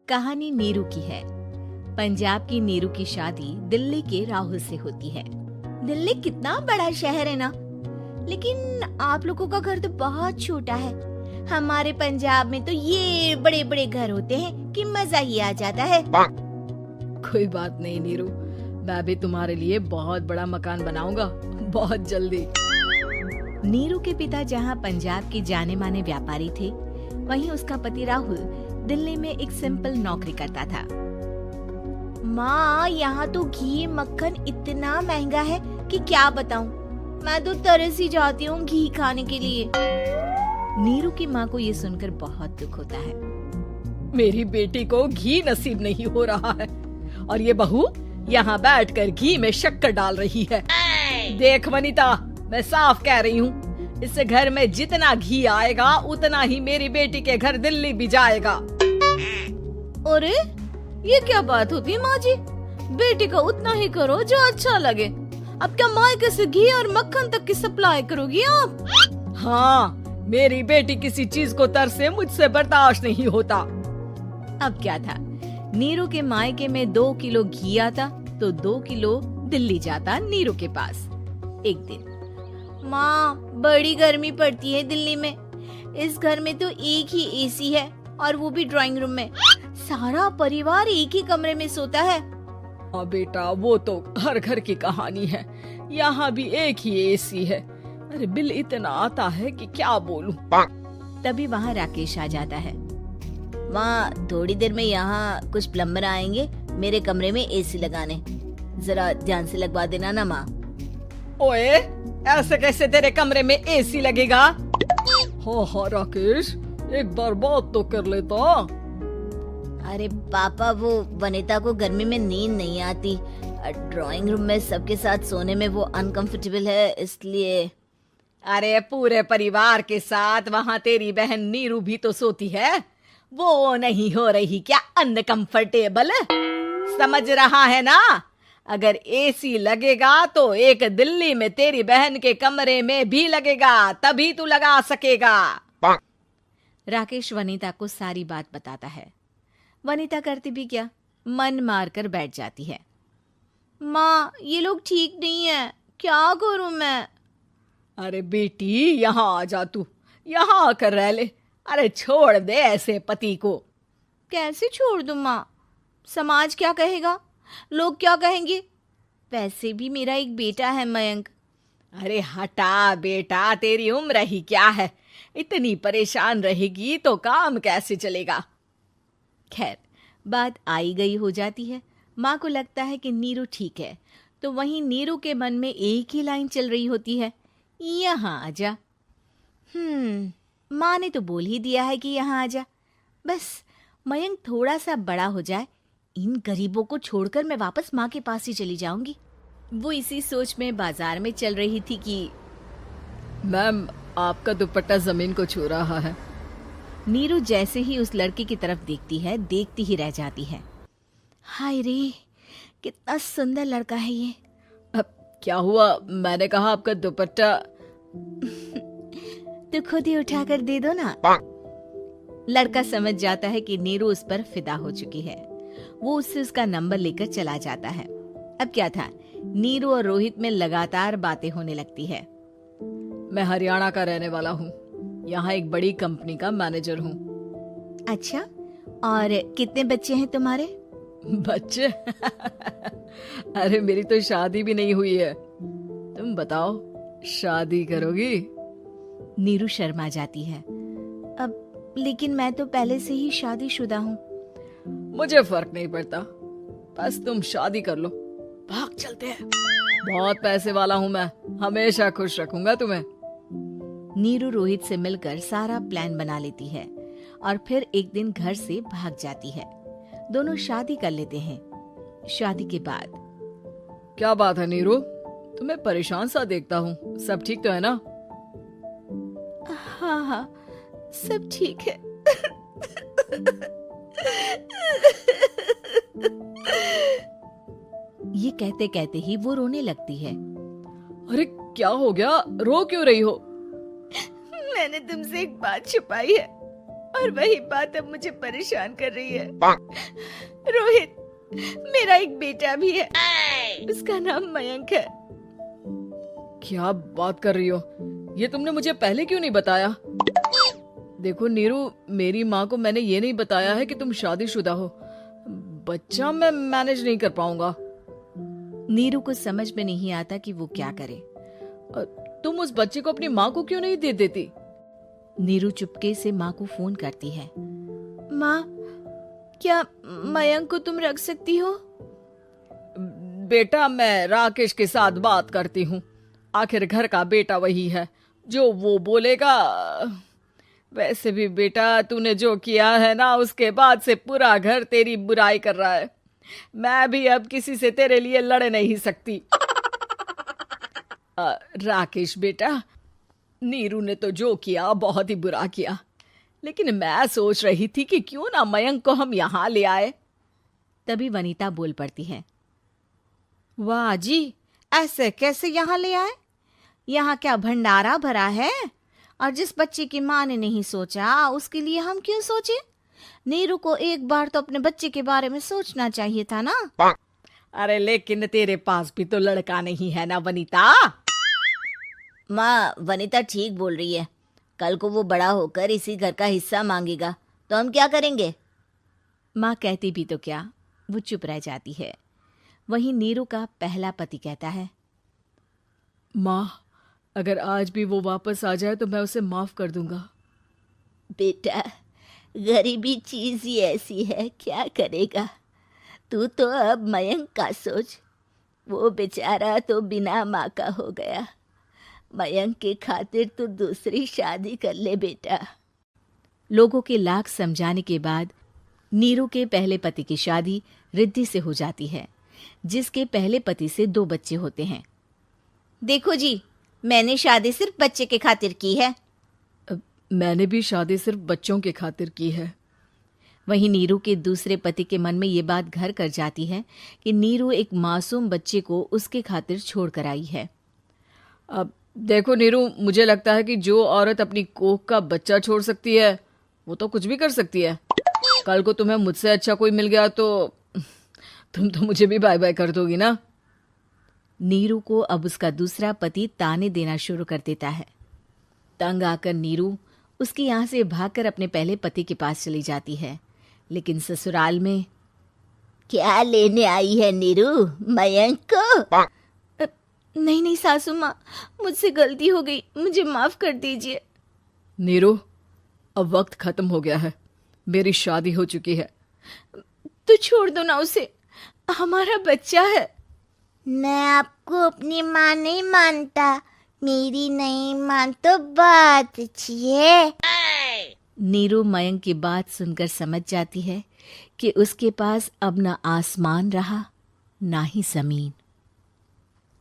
कहानी नीरू की है। पंजाब की नीरू की शादी दिल्ली के राहुल से होती है। दिल्ली कितना बड़ा शहर है ना, लेकिन आप लोगों का घर तो बहुत छोटा है। हमारे पंजाब में तो ये बड़े बड़े घर होते हैं कि मजा ही आ जाता है। कोई बात नहीं नीरू, मैं भी तुम्हारे लिए बहुत बड़ा मकान बनाऊंगा बहुत जल्दी। नीरू के पिता जहाँ पंजाब के जाने माने व्यापारी थे, वहीं उसका पति राहुल दिल्ली में एक सिंपल नौकरी करता था। माँ, यहाँ तो घी मक्खन इतना महंगा है कि क्या बताऊँ। मैं तो तरस ही जाती हूँ घी खाने के लिए। नीरू की माँ को ये सुनकर बहुत दुख होता है। मेरी बेटी को घी नसीब नहीं हो रहा है और ये बहू यहाँ बैठकर घी में शक्कर डाल रही है। देख वनिता, मैं साफ कह रही हूँ, इस घर में जितना घी आएगा उतना ही मेरी बेटी के घर दिल्ली भी जाएगा। अरे ये क्या बात होती है माँ जी? बेटी का उतना ही करो जो अच्छा लगे। अब क्या मायके से घी और मक्खन तक की सप्लाई करोगी आप? हाँ, मेरी बेटी किसी चीज को तरसे मुझसे बर्दाश्त नहीं होता। अब क्या था, नीरू के मायके में 2 किलो घी आता तो 2 किलो दिल्ली जाता नीरू के पास। एक दिन, माँ बड़ी गर्मी पड़ती है दिल्ली में। इस घर में तो एक ही एसी है और वो भी ड्राइंग रूम में। सारा परिवार एक ही कमरे में सोता है। हाँ बेटा, वो तो हर घर की कहानी है। यहाँ भी एक ही एसी है। अरे बिल इतना आता है कि क्या बोलूं। तभी वहाँ राकेश आ जाता है। माँ, थोड़ी देर में यहाँ कुछ प्लम्बर आएंगे मेरे कमरे में एसी लगाने। जरा ध्यान से लगवा देना ना माँ। ओए, ऐसे कैसे तेरे कमरे में एसी लगेगा? हाँ राकेश, एक बार बात तो कर लेता। अरे पापा, वो वनिता को गर्मी में नींद नहीं आती। ड्राइंग रूम में सबके साथ सोने में वो अनकंफर्टेबल है, इसलिए। अरे पूरे परिवार के साथ वहाँ तेरी बहन नीरू भी तो सोती है। वो नहीं हो रही क्या अनकंफर्टेबल? समझ रहा है ना? अगर एसी लगेगा तो एक दिल्ली में तेरी बहन के कमरे में भी लगेगा, तभी तू लगा सकेगा। राकेश वनिता को सारी बात बताता है। वनिता करती भी क्या, मन मार कर बैठ जाती है। माँ, ये लोग ठीक नहीं है, क्या करूं मैं? अरे बेटी, यहाँ आ जा, तू यहाँ आकर रह ले। अरे छोड़ दे ऐसे पति को। कैसे छोड़ दूं माँ? समाज क्या कहेगा, लोग क्या कहेंगे? वैसे भी मेरा एक बेटा है मयंक। अरे हटा बेटा, तेरी उम्र ही क्या है? इतनी परेशान रहेगी तो काम कैसे चलेगा? खैर, बात आई गई हो जाती है। माँ को लगता है कि नीरू ठीक है, तो वहीं नीरू के मन में एक ही लाइन चल रही होती है, यहाँ आजा। माँ ने तो बोल ही दिया है कि यहाँ आजा। बस मयंक थोड़ा सा बड़ा हो जाए, इन गरीबों को छोड़कर मैं वापस माँ के पास ही चली जाऊंगी। वो इसी सोच में बाजार में चल रही थी कि मैम, आपका दुपट्टा जमीन को छू रहा है। नीरू जैसे ही उस लड़के की तरफ देखती है, देखती ही रह जाती है। हाय रे, कितना सुंदर लड़का है ये। अब क्या हुआ? मैंने कहा आपका दुपट्टा। तो खुद ही उठाकर दे दो ना। लड़का समझ जाता है कि नीरू उस पर फिदा हो चुकी है। वो उससे उसका नंबर लेकर चला जाता है। अब क्या था, नीरू और रोहित में लगातार बातें होने लगती है। मैं हरियाणा का रहने वाला हूँ, यहाँ एक बड़ी कंपनी का मैनेजर हूँ। अच्छा, और कितने बच्चे हैं तुम्हारे? बच्चे? अरे मेरी तो शादी भी नहीं हुई है। तुम बताओ, शादी करोगी? नीरू शर्मा जाती है। अब लेकिन मैं तो पहले से ही शादीशुदा हूँ। मुझे फर्क नहीं पड़ता, बस तुम शादी कर लो। भाग चलते हैं, बहुत पैसे वाला हूँ मैं, हमेशा खुश रखूंगा तुम्हें। नीरू रोहित से मिलकर सारा प्लान बना लेती है और फिर एक दिन घर से भाग जाती है। दोनों शादी कर लेते हैं। शादी के बाद, क्या बात है नीरू, तुम्हें परेशान सा देखता हूँ, सब ठीक तो है ना? हाँ, सब ठीक है। ये कहते कहते ही वो रोने लगती है। अरे क्या हो गया, रो क्यों रही हो? मैंने तुमसे एक बात छुपाई है और वही बात अब मुझे परेशान कर रही है। रोहित, मेरा एक बेटा भी है, उसका नाम मयंक है। क्या बात कर रही हो? ये तुमने मुझे पहले क्यों नहीं बताया? देखो नीरू, मेरी माँ को मैंने ये नहीं बताया है कि तुम शादीशुदा हो। बच्चा मैं मैनेज नहीं कर पाऊंगा। नीरू को समझ में नहीं आता कि वो क्या करे। तुम उस बच्चे को अपनी माँ को क्यों नहीं दे देती? नीरू चुपके से माँ को फोन करती है। माँ, क्या मयंक को तुम रख सकती हो? बेटा, मैं राकेश के साथ बात करती हूँ। आखिर घर का बेटा वही है, जो वो बोलेगा। वैसे भी बेटा, तूने जो किया है ना, उसके बाद से पूरा घर तेरी बुराई कर रहा है। मैं भी अब किसी से तेरे लिए लड़ नहीं सकती। राकेश बेटा, नीरू ने तो जो किया बहुत ही बुरा किया, लेकिन मैं सोच रही थी कि क्यों ना मयंक को हम यहाँ ले आए। तभी वनीता बोल पड़ती है। वाह जी, ऐसे कैसे यहाँ ले आए? यहाँ क्या भंडारा भरा है? और जिस बच्चे की माँ ने नहीं सोचा, उसके लिए हम क्यों सोचे? नीरू को एक बार तो अपने बच्चे के बारे में सोचना चाहिए था ना। अरे लेकिन तेरे पास भी तो लड़का नहीं है ना वनीता। माँ, वनीता ठीक बोल रही है। कल को वो बड़ा होकर इसी घर का हिस्सा मांगेगा तो हम क्या करेंगे? माँ कहती भी तो क्या, वो चुप रह जाती है। वहीं नीरू का पहला पति कहता है। माँ, अगर आज भी वो वापस आ जाए तो मैं उसे माफ कर दूंगा। बेटा, गरीबी चीज ही ऐसी है, क्या करेगा? तू तो अब मयंक का सोच। वो बेचारा तो बिना माँ का हो गया। मयंक के खातिर तू दूसरी शादी कर ले बेटा। लोगों के लाख समझाने के बाद नीरू के पहले पति की शादी रिद्धि से हो जाती है, जिसके पहले पति से 2 बच्चे होते हैं। देखो जी, मैंने शादी सिर्फ बच्चे के खातिर की है। मैंने भी शादी सिर्फ बच्चों के खातिर की है। वहीं नीरू के दूसरे पति के मन में ये बात घर कर जाती है कि नीरू एक मासूम बच्चे को उसके खातिर छोड़ कर आई है। अब देखो नीरू, मुझे लगता है कि जो औरत अपनी कोख का बच्चा छोड़ सकती है, वो तो कुछ भी कर सकती है। कल को तुम्हें मुझसे अच्छा कोई मिल गया तो तुम तो मुझे भी बाय बाय कर दोगी ना। नीरू को अब उसका दूसरा पति ताने देना शुरू कर देता है। तंग आकर नीरू उसके यहाँ से भागकर अपने पहले पति के पास चली जाती है, लेकिन ससुराल में क्या लेने आई है नीरू, मयंक को? नहीं नहीं सासू माँ, मुझसे गलती हो गई, मुझे माफ कर दीजिए। नीरू, अब वक्त खत्म हो गया है, मेरी शादी हो चुकी है। तो छोड़ दो ना उसे, हमारा बच्चा है। मैं आपको अपनी माँ नहीं मानता, मेरी नहीं मान तो बात अच्छी है। नीरू मयंक की बात सुनकर समझ जाती है कि उसके पास अब ना आसमान रहा ना ही जमीन।